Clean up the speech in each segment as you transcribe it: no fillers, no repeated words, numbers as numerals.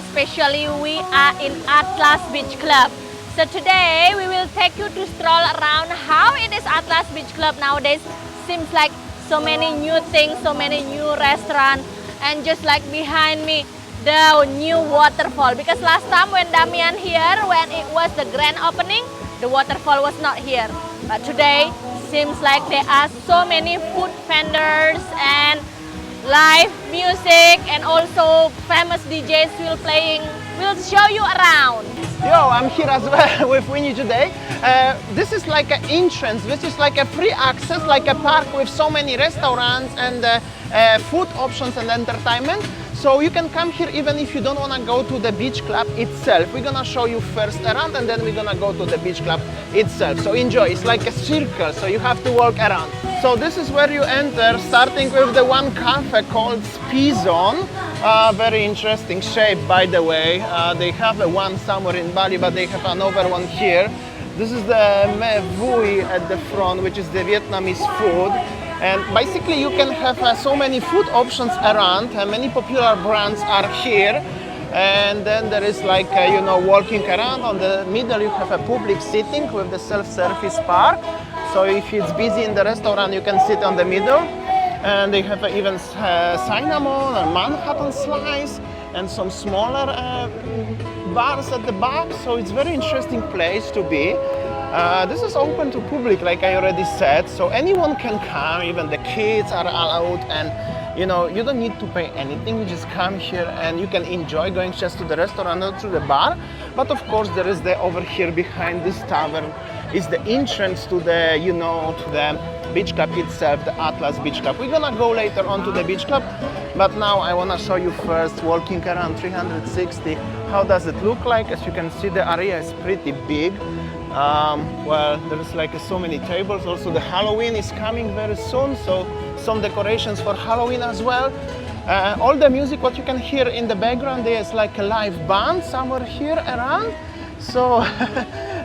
especially we are in Atlas Beach Club. So today we will take you to stroll around how it is Atlas Beach Club nowadays. Seems like so many new things, so many new restaurants, and just like behind me, the new waterfall. Because last time when Damian here, when it was the grand opening, the waterfall was not here. But today, seems like there are so many food vendors and live music, and also famous DJs will playing. We'll show you around. Yo, I'm here as well with Winnie today. This is like an entrance. This is like a free access, like a park with so many restaurants and food options and entertainment. So you can come here even if you don't want to go to the beach club itself. We're gonna show you first around and then we're gonna go to the beach club itself. So enjoy, it's like a circle, so you have to walk around. So this is where you enter, starting with the one cafe called Spizon. Very interesting shape, by the way. They have a one somewhere in Bali, but they have another one here. This is the Me Vui at the front, which is the Vietnamese food. And basically you can have so many food options around, and many popular brands are here. And then there is like, you know, walking around. On the middle you have a public sitting with the self-service bar. So if it's busy in the restaurant, you can sit on the middle. And they have even cinnamon and Manhattan slice and some smaller bars at the back. So it's very interesting place to be. This is open to public, like I already said, so anyone can come, even the kids are allowed, and you know, you don't need to pay anything. You just come here and you can enjoy going just to the restaurant or to the bar. But of course there is the, over here behind this tavern is the entrance to the, you know, to the beach club itself, the Atlas Beach Club. We're gonna go later on to the beach club, but now I wanna show you first, walking around 360, how does it look like. As you can see, the area is pretty big. Well, there's like so many tables. Also the Halloween is coming very soon, so some decorations for Halloween as well. All the music what you can hear in the background, there's like a live band somewhere here around. So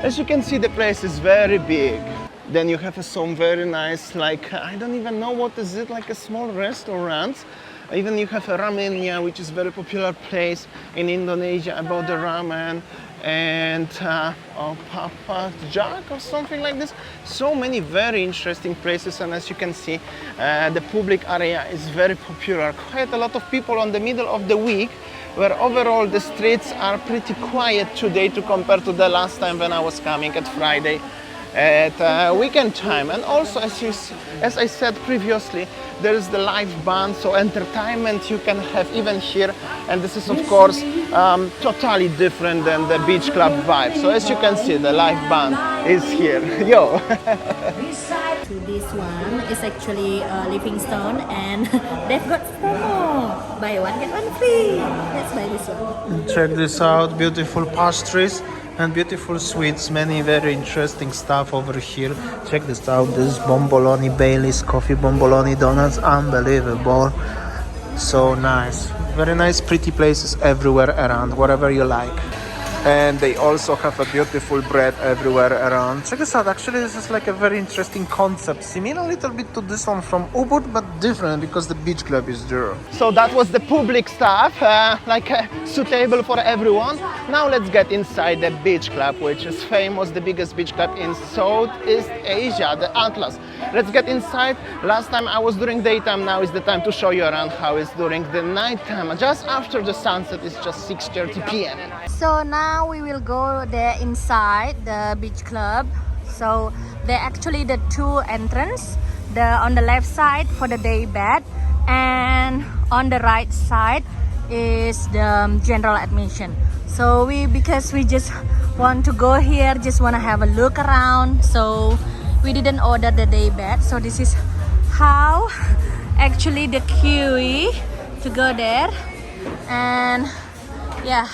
as you can see, the place is very big. Then you have some very nice, like, I don't even know what is it, like a small restaurant. Even you have a Ramenia, which is very popular place in Indonesia about the ramen, and Papa Jack or something like this. So many very interesting places, and as you can see, the public area is very popular. Quite a lot of people on the middle of the week, where overall the streets are pretty quiet today to compare to the last time when I was coming at Friday at weekend time. And also, as I said previously, there is the live band, so entertainment you can have even here, and this is of course totally different than the beach club vibe. So as you can see, the live band is here. Yo! This one is actually Livingstone, and they've got promo. Buy one get one free. Let's buy this one. Check this out, beautiful pastries and beautiful sweets, many very interesting stuff over here. Check this out, this is Bomboloni, Bailey's coffee, Bomboloni donuts, unbelievable. So nice, very nice, pretty places everywhere around, wherever you like. And they also have a beautiful bread everywhere around. Check this out, actually this is like a very interesting concept, similar a little bit to this one from Ubud, but different because the beach club is there. So that was the public stuff, like suitable for everyone. Now let's get inside the beach club, which is famous, the biggest beach club in Southeast Asia, the Atlas. Let's get inside. Last time I was during daytime, now is the time to show you around how it's during the nighttime. Just after the sunset, it's just 6:30 p.m. So now we will go there inside the beach club. So there actually the two entrance. On the left side for the day bed, and on the right side is the general admission. So because we just want to go here, just want to have a look around, so we didn't order the day bed. So this is how actually the queue to go there, and yeah,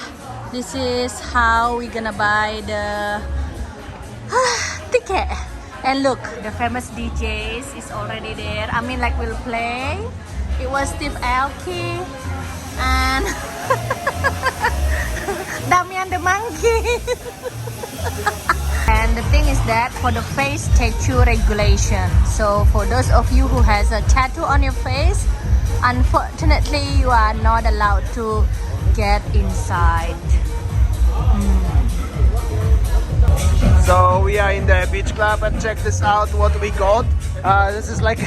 this is how we're gonna buy the ticket. And look, the famous DJs is already there. I mean, like, will play. It was Steve Aoki and Damian the monkey. And the thing is that for the face tattoo regulation, so for those of you who has a tattoo on your face, unfortunately you are not allowed to get inside. So we are in the beach club and check this out what we got. This is like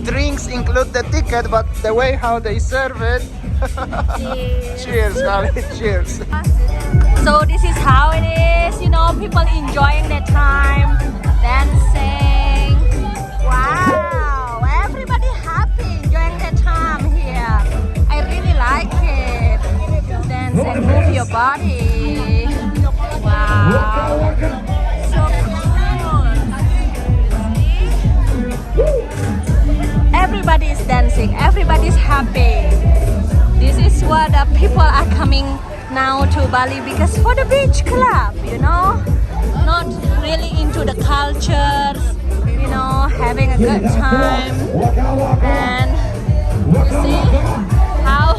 drinks include the ticket, but the way how they serve it. Cheers, Holly. Cheers. So this is how it is, you know, people enjoying their time, dancing. Wow, everybody happy, enjoying their time here. I really like it. Dance and move your body. Wow. So cool. Everybody is dancing, everybody's happy. This is what the people are coming now to Bali because for the beach club, you know, not really into the cultures, you know, having a good time. And you see how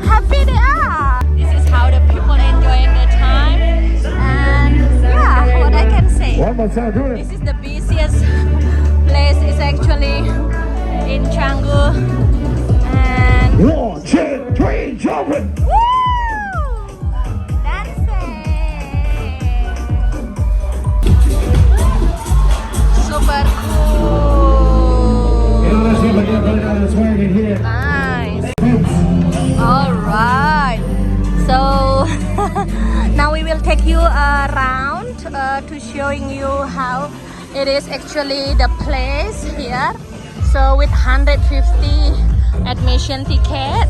happy they are. This is how the people enjoying their time. And yeah, what I can say, this is the busiest place is actually in Canggu. And 1, 2, 3, jumping! woo! Dancing! Super cool! Nice! Alright! So, now we will take you around to showing you how it is actually the place here. So with 150 admission ticket,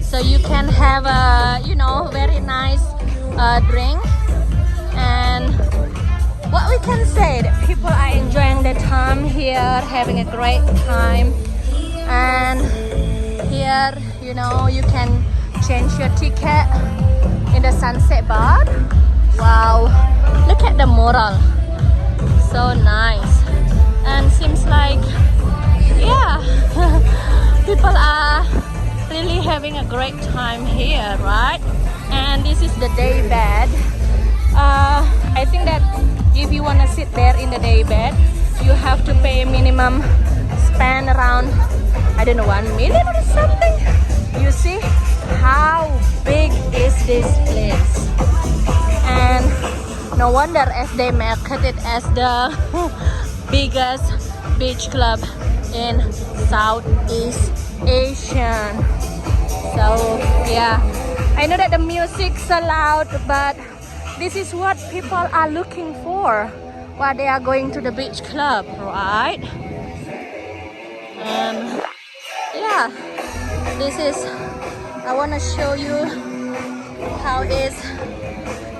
so you can have a, you know, very nice drink. And what we can say, that people are enjoying their time here, having a great time. And here, you know, you can change your ticket in the sunset bar. Wow, look at the mural, so nice. And seems like, yeah, people are really having a great time here, right? And this is the day bed. I think that if you want to sit there in the day bed, you have to pay minimum spend around, I don't know, 1 million or something. You see how big is this place? And no wonder as they market it as the biggest beach club in Southeast Asia. So yeah, I know that the music's so loud, but this is what people are looking for while they are going to the beach club, right? And yeah, this is, I want to show you how is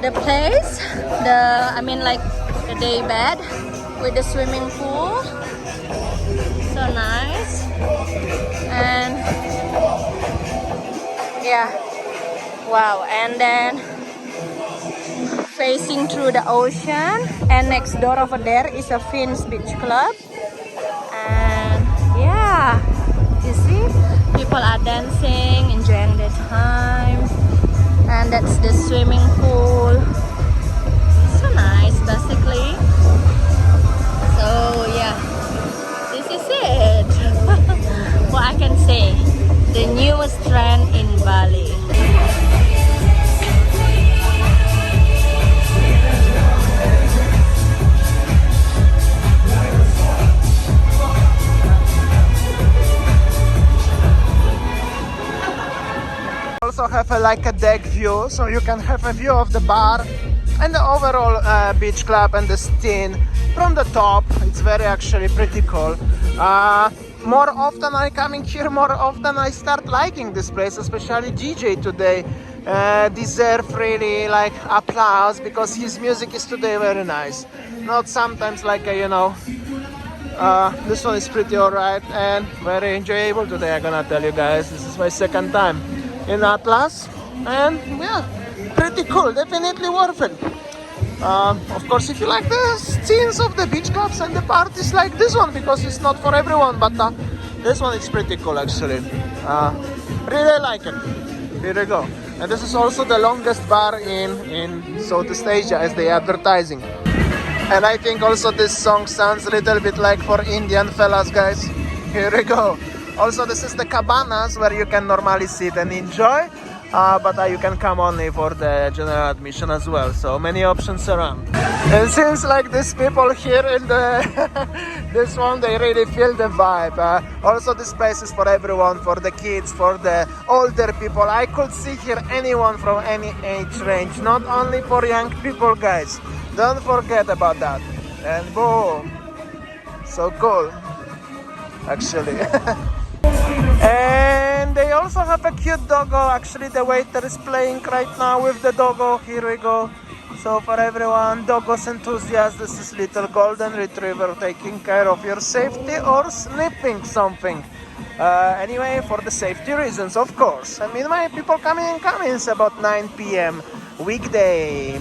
the place, I mean like the day bed with the swimming pool. So nice. And yeah, wow. And then facing through the ocean, and next door over there is a Finns Beach Club. And yeah, you see people are dancing, enjoying their time. And that's the swimming pool. So nice basically. So yeah, this is it. What I can say, the newest trend in Bali. Also have like a deck view, so you can have a view of the bar and the overall beach club and the scene from the top. It's very actually pretty cool. More often I coming here, more often I start liking this place, especially DJ today deserve really like applause because his music is today very nice. Not sometimes like you know, this one is pretty alright and very enjoyable today. I'm gonna tell you guys, this is my second time in Atlas, and yeah, pretty cool, definitely worth it. Of course, if you like the scenes of the beach clubs and the parties like this one, because it's not for everyone, but this one is pretty cool actually. Really like it. Here we go. And this is also the longest bar in Southeast Asia as they advertising. And I think also this song sounds a little bit like for Indian fellas, guys. Here we go. Also, this is the cabanas where you can normally sit and enjoy. but you can come only for the general admission as well. So many options around. It seems like these people here in the this one, they really feel the vibe. Also, this place is for everyone, for the kids, for the older people. I could see here anyone from any age range, not only for young people, guys. Don't forget about that. And boom, so cool, actually. And they also have a cute doggo. Actually, the waiter is playing right now with the doggo. Here we go. So for everyone, doggos enthusiasts, this is little golden retriever taking care of your safety or sniffing something. Anyway, for the safety reasons, of course. And meanwhile, people coming in. It's about 9 p.m. weekday.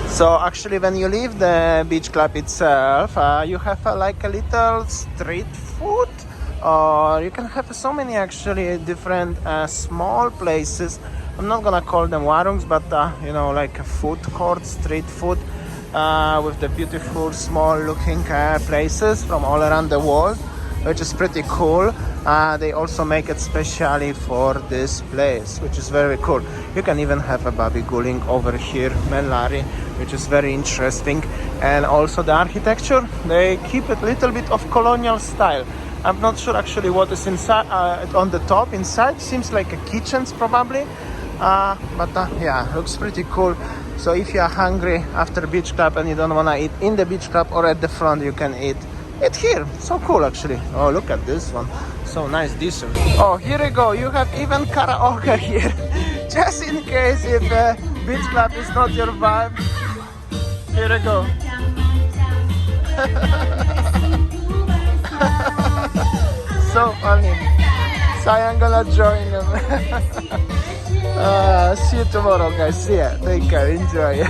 So actually, when you leave the beach club itself, you have like a little street food, or you can have so many actually different small places. I'm not gonna call them warungs, but you know, like a food court, street food, with the beautiful small looking places from all around the world, which is pretty cool. They also make it specially for this place, which is very cool. You can even have a babi guling over here, Melari, which is very interesting. And also the architecture, they keep it a little bit of colonial style. I'm not sure actually what is inside, on the top. Inside seems like a kitchens probably, but yeah, looks pretty cool. So if you are hungry after beach club and you don't want to eat in the beach club or at the front, you can eat it here. So cool actually. Oh, look at this one, so nice dessert. Oh, here we go, you have even karaoke here. Just in case if beach club is not your vibe, here we go. So funny. So I'm gonna join them. See you tomorrow, guys. See ya. Take care. Enjoy.